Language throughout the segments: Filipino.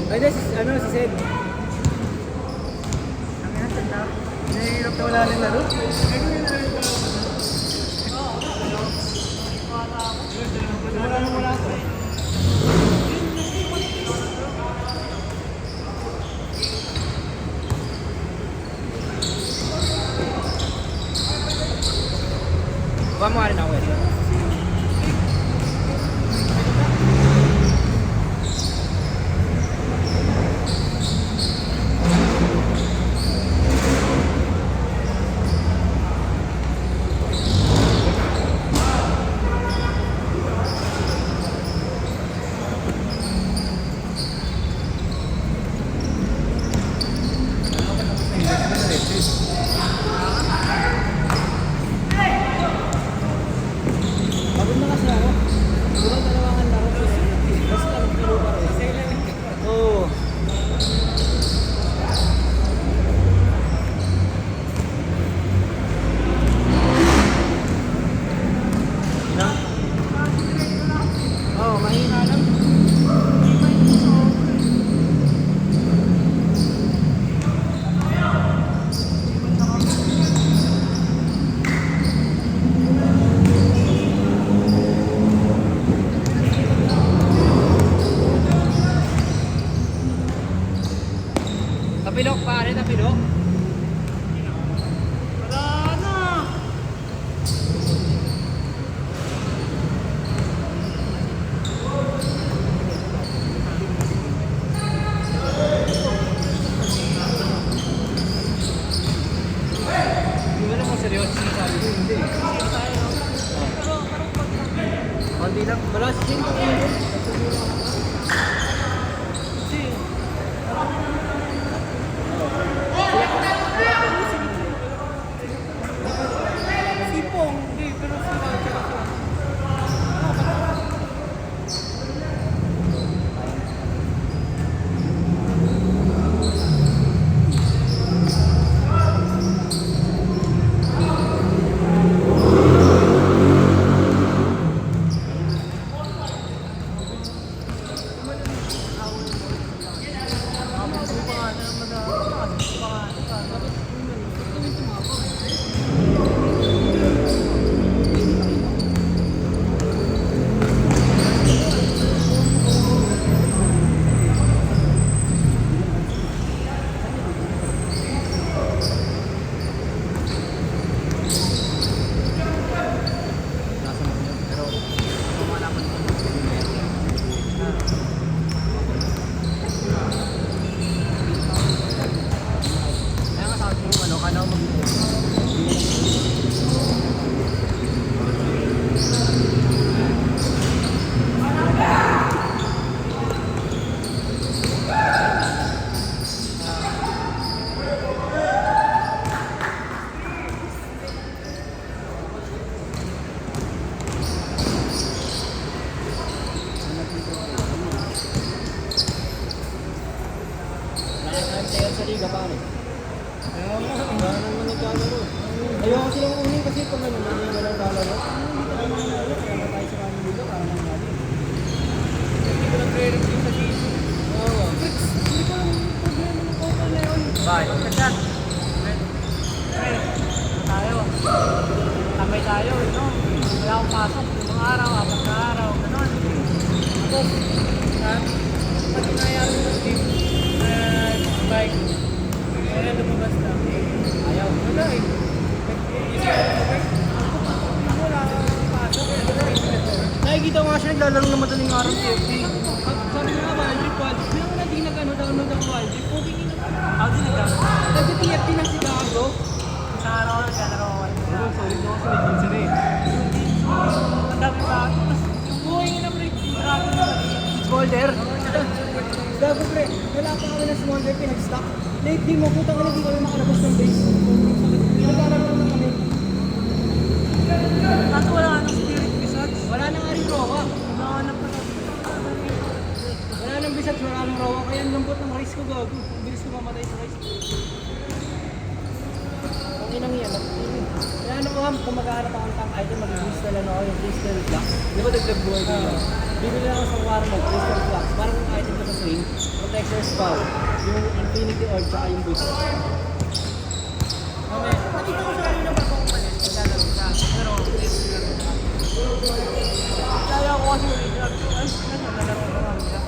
Ay, ano, si Sed. Ang yan, Sed na. Nahihirap na wala rin laro. Wala ko. Baka mo rin ako eh. Tapilok pare, tapilok. Wala na. Hindi mo seryoso sinasabi ko, hindi. Hindi lang, wala si Shin. Ayaw ko silang unin kasi kung ano naman walang lalaro. Hindi tayo mananalo. Kaya na tayo sa kami dito para nang natin. Hindi ko lang pre-review sa GC. Oo. Hindi ko lang problema ng kota na yun. Bye. Kachat. Tayo. Tambay tayo. No? Wala akong pasok. Mga araw, apat na araw. Ganon. Tapos, pag inayari mo sa team, bike, kaya lumabas na. Ayaw. Wala eh. Nakikita ko nga siya naglalaro na madaling araw sa FB. Sabi nga Wild Rift, hindi naman hindi nag-download ang Wild Rift. Okay din naman. Ako din nag-download. Nag-TFT na si Gago. Sa araw na naglalaro ako Wild Rift. Sorry ko kasi may pinsan eh. Ang dami pa ako. Yung buhay nga na pre. Marami na. Smolder. Gago pre. Wala pa kami ng Smolder pinag-stock. Late game mo. Putang ina, hindi kami makalabas ng base. Naglalaro na kami. Kaso wala nga ng spirit visage. Wala nang nga rin rowa. Wala nang visage, wala nang rowa. Kaya ang lambot ng race ko gago. Ang bilis ko mamatay sa race. Ang inang yan. Kaya ano ko kung mag-aarap akong tank item, mag-crystal ano ako yung crystal blocks. Di ba dagdag buhay ko? Bibili lang ako sa warmog, crystal blocks. Parang kung item ko sa swing, protect first foul. Yung Infinity Orb tsaka yung boost. Okay. Nakita ko siya kanina bago ako umalis. Naglalaro siya. Pero, kaya ko kasi original. Ay, naglalaro ko lang siya.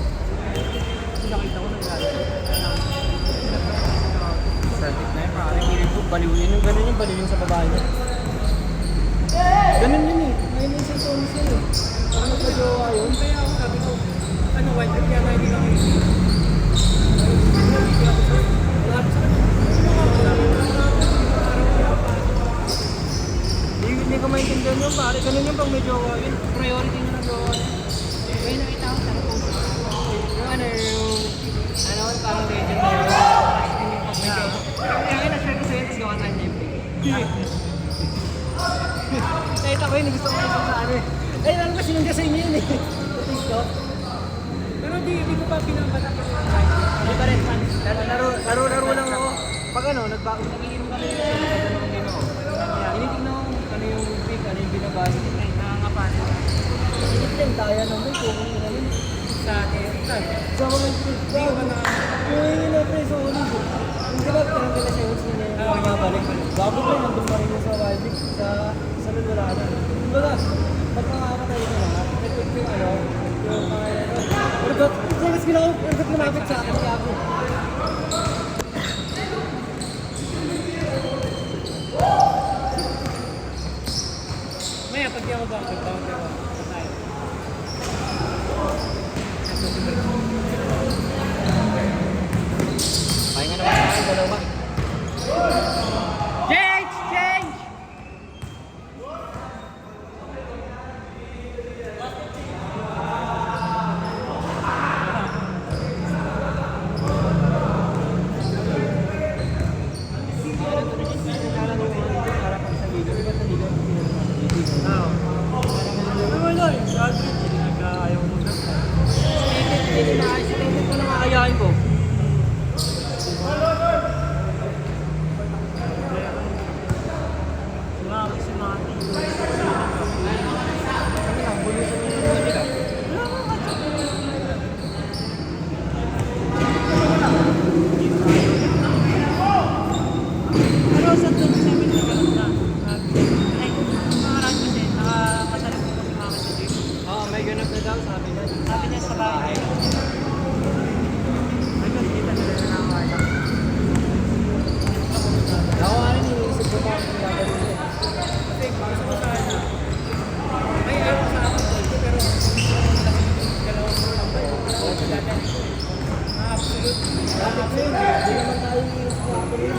Nakita ko naglalaro. Celtic na yun, parang feeling ko baliwin yung ganun yung baliwin sa babae niya. Ganun yun eh. Ngayon yung St. Thomas yun eh. Parang nagpa-jowa yun. Kaya ako sabi ko, ano, white kaya nga hindi lang hindi. Hindi ko maintindihan yun pare. Ganun yung pag may jowa yun. Priority na ng jowa yun. May nakita ko sa post. Yung ano parang legend na yun. Kaya na-share ko sa'yo, tapos gawa tayo ng MP. Nakita ko yun, gusto ko ito sa ano eh. Ay, alam ko sinungga sa inyo yun eh. Sa TikTok. Pero di ko pa pinabatak kasi Hindi pa rin, man. Laro lang ako. pag ano, nagiinom kami sa ng game ako. Tinitignan ko ano yung pick, ano yung binabasa. Ay, nangangapan. Sinipin tayo nung may kukunin na yun. Sa atin, saan? Sa mga street Hindi ko ba na... yung yun na preso ulit. Yung diba, parang kala sa host nila yung mababalik. Bago pa yun, nandun pa rin yung sa Wild League, sa lulula na. Diba, pag makakatayo na nga, nag-pick yung ano, yung mga Urgot, sagas ginawa, urgot lumapit sa akin, kaya ako. Maya, pag di ako ba, pagtawag di ako. Tayo. Pahinga naman sa akin, dalawa. Change! Change! May ganap na daw, sabi niya. Sabi niya sa bahay. Ako nga rin, iniisip ko pa kung gagawin ko. Kasi gusto ko sana. May ayaw sa akin ko, pero dalawang ko lang tayo. Absolute. Bakit yun? Hindi naman tayo iiwas ko ako rin.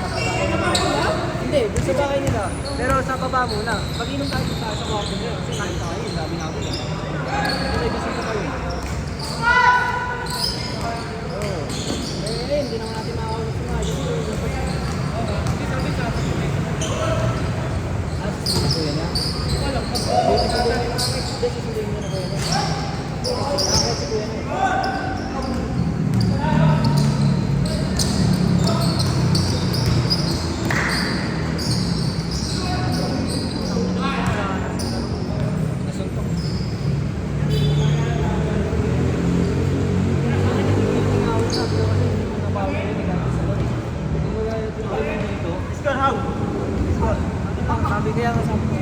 Hindi, dun sa bahay nila. Pero sa baba muna. Pag-inom tayo sa taas sa kwarto nila. Kasi kain tayo, sabi nga ko. Hindi kasi sa kayo. Oo. Eh, hindi naman natin makakawin sa mga. Kuya niya? Walang Hindi, susunduin niya na kuya niya. Nakakot si kuya niya. Nasuntok. Tinawag sa akin kasi hindi ko nabawi yun. Nagkakit sa lori. Hindi ko kaya tinawag mo dito. Score how? Sabi kaya nga sabi ko.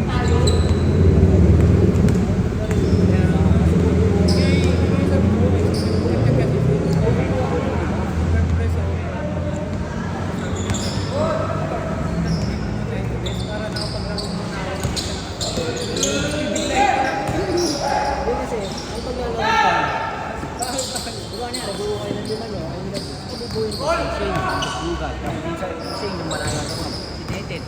Hindi kasi, ang paglalaro ka, diba niya, nabuo kayo ng lima nyo, ay nabubuhin ko si Shane, Lugat. Si Shane, yung malaga ko, si Tetet.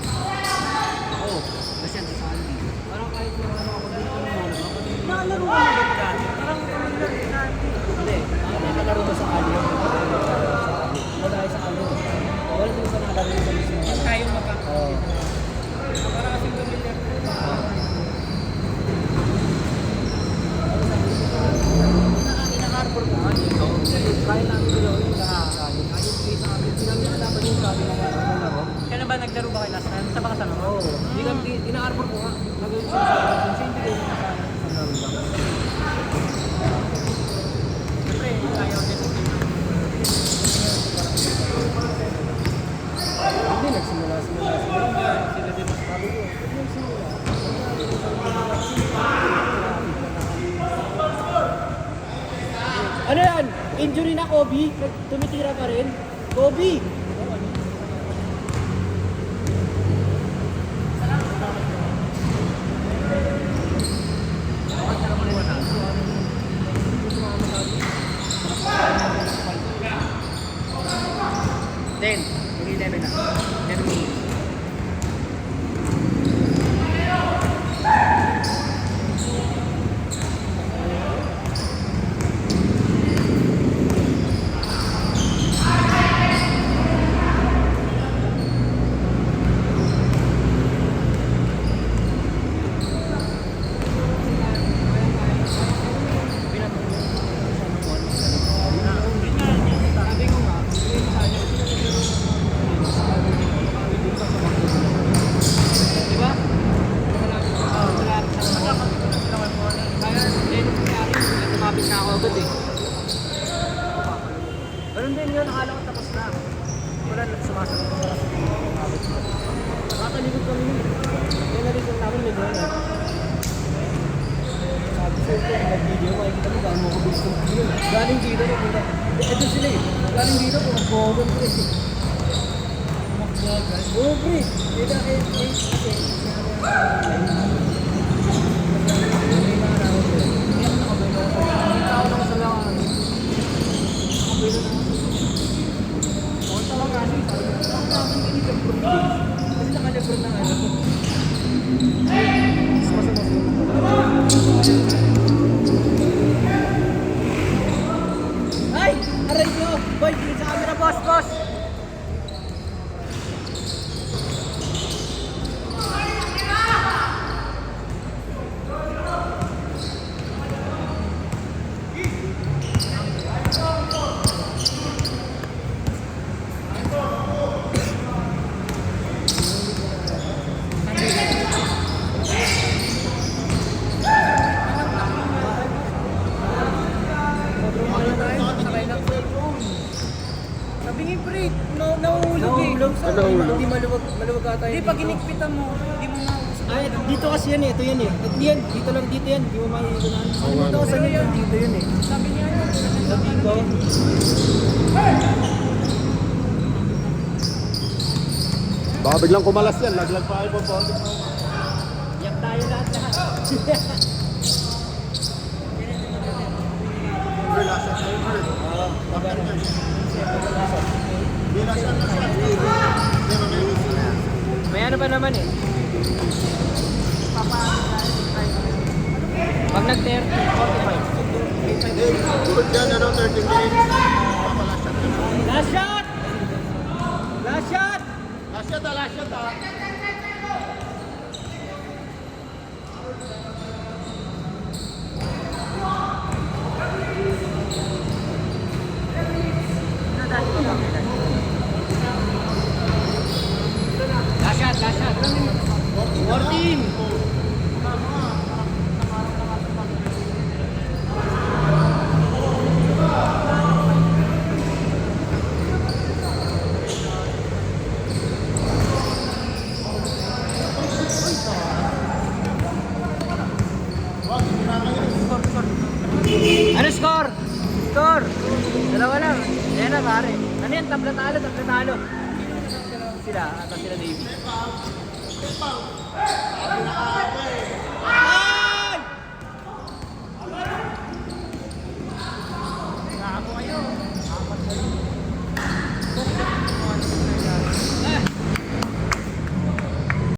Oo, kasi ang sa Andy. Parang kahit yung ano ako dito ng muna, Naalaro ko na ba dati? Parang kami na hindi, nakalaro ko sa Andy. Wala sa Andy. Wala din sa nakalaro sa mismo. tayo magkakaroon. Oo. Para kasing familiar ko. Ina-harbor ko nga dito. Kaya namin dalawa yung nakakakain. Ayun, kita kami. Hindi namin nalaban yung sabi ng laro. Kaya ba naglaro ba kayo last time? Sa baka sama? Oo. Hindi kami, ina-harbor ko nga. Nagawin siya sa akin. Siya hindi kayo nakakain. Ang laro lang. Siyempre, ayaw din. Kobe, tumitira pa rin. Kobe! Ten. Hindi 11 na. 11 minutes. Sabi ko nga, di ba? Kaya, nangyari, tumapit na ako agad eh. Ganun din yun, akala ko tapos na. Wala na sumasagot ko para sa nakatalikod kami yun. Kaya nalikod namin may goal eh. Sabi ko ito, nag-video, makikita mo gaano ko gusto mo yun. Galing dito, napunta. Ito sila eh. Galing dito, pumakbogan ko eh. Oo, pre. Kita eh. Ay! Aray ko! Boy, tingin sa camera, boss, boss! Sabi nga pre, nauulog eh. Hindi maluwag ata yun. Hindi, pag inigpitan mo, hindi mo mausap. Ay, dito kasi yan eh. Ito yan eh. At yan, dito lang dito yan. Hindi mo maiilunan. Dito kasi yan. Dito yun eh. Sabi niya, Dito. Baka biglang kumalas yan, laglag pa kayo po. Yak tayo lahat. May ano pa naman eh. Pag nag-30, 45. Good yan, 30 minutes. Last shot! Last shot! Last shot ah. Last shot! 14! Ano score? Score! Dalawa lang. Yan na pare. Ano yan? Tabla talo. Sila, ata sila Navy.